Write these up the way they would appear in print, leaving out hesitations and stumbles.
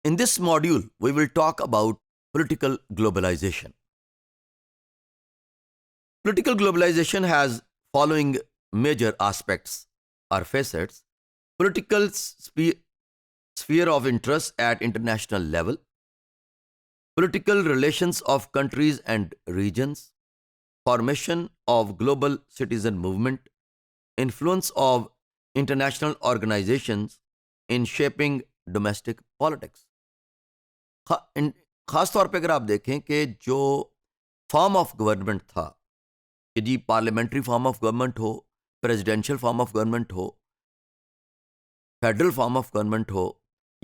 In this module, we will talk about political globalization. Political globalization has following major aspects or facets: political sphere of interest at international level, political relations of countries and regions, formation of global citizen movement, influence of international organizations in shaping domestic politics. खास तौर पे अगर आप देखें कि जो form of government था कि जी पार्लियामेंट्री फॉर्म ऑफ गवर्नमेंट हो, प्रेसिडेंशियल फॉर्म ऑफ गवर्नमेंट हो, फेडरल फॉर्म ऑफ गवर्नमेंट हो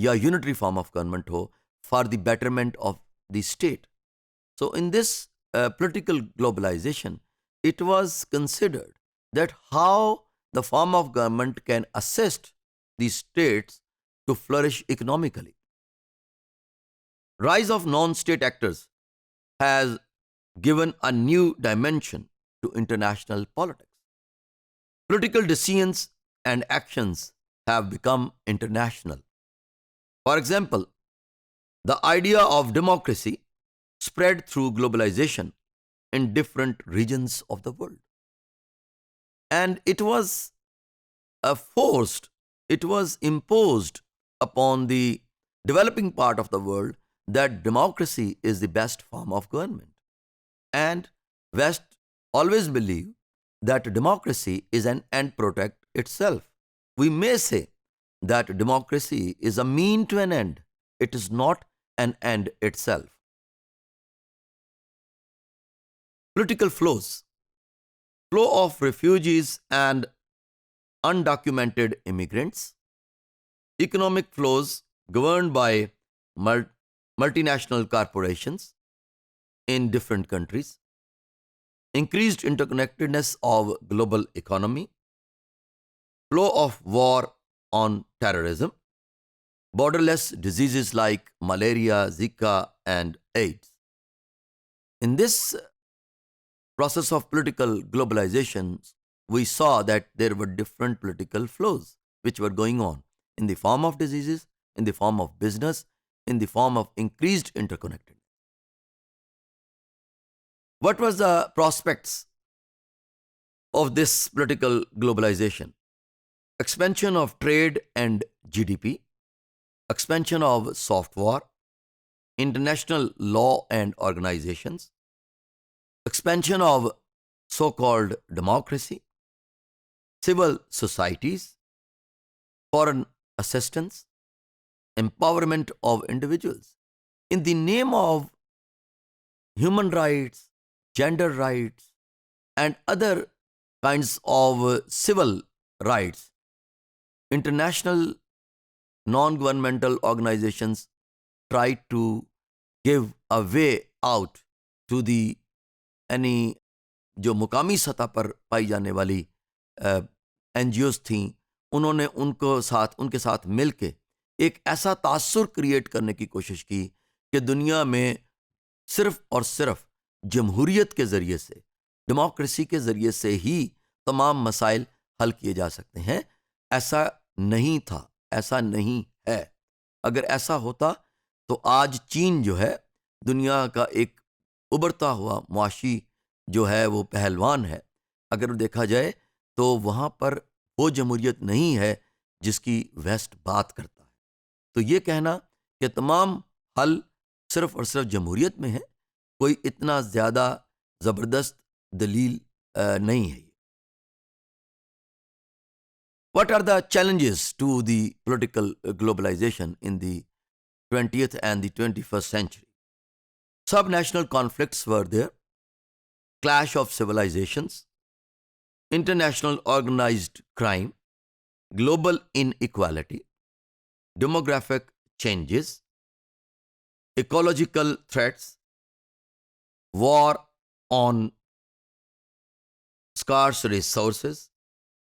या यूनिटरी फॉर्म ऑफ गवर्नमेंट हो, for the betterment of the state. So in this political globalization, it was considered that how the form of government can assist the states to flourish economically. Rise of non-state actors has given a new dimension to international politics. Political decisions and actions have become international. For example, the idea of democracy spread through globalization in different regions of the world. And it was imposed upon the developing part of the world that democracy is the best form of government. And West always believe that democracy is an end product itself. We may say that democracy is a mean to an end. It is not an end itself. Political flows. Flow of refugees and undocumented immigrants. Economic flows governed by multinational corporations in different countries. Increased interconnectedness of global economy. Flow of war on terrorism. Borderless diseases like malaria, Zika, and AIDS. In this process of political globalization, we saw that there were different political flows which were going on in the form of diseases, in the form of business, in the form of increased interconnectedness. What was the prospects of this political globalization? Expansion of trade and GDP, expansion of soft war, international law and organizations, expansion of so-called democracy, civil societies, foreign assistance, empowerment of individuals in the name of human rights, gender rights, and other kinds of civil rights. International non-governmental organizations try to give a way out to the यानी जो मुकामी सतह पर पाई जाने वाली NGOs थीं, उन्होंने उनके साथ मिलके एक ऐसा तासुर क्रिएट करने की कोशिश की कि दुनिया में सिर्फ और सिर्फ जमहूरियत के ज़रिए से, डेमोक्रेसी के ज़रिए से ही तमाम मसाइल हल किए जा सकते हैं. ऐसा नहीं था, ऐसा नहीं है. अगर ऐसा होता तो आज चीन जो है दुनिया का एक उभरता हुआ मुआशी जो है वो पहलवान है. अगर देखा जाए तो वहाँ पर वो जमहूरियत नहीं है जिसकी वेस्ट बात करता है. तो ये कहना कि तमाम हल सिर्फ और सिर्फ जमहूरियत में है, कोई इतना ज़्यादा ज़बरदस्त दलील नहीं है. What are the challenges to the political globalization in the 20th and the 21st century? Subnational conflicts were there, clash of civilizations, international organized crime, global inequality, demographic changes, ecological threats, war on scarce resources,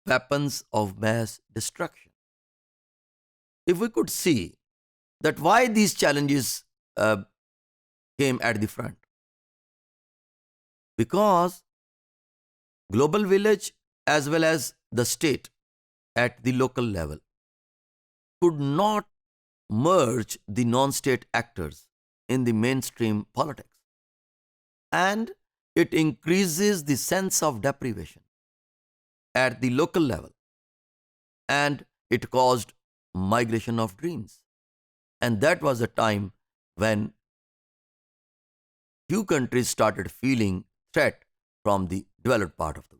weapons of mass destruction. If we could see that why these challenges came at the front, because global village as well as the state at the local level could not merge the non state actors in the mainstream politics. And it increases the sense of deprivation at the local level. And it caused migration of dreams. And that was a time when few countries started feeling threat from the developed part of the world.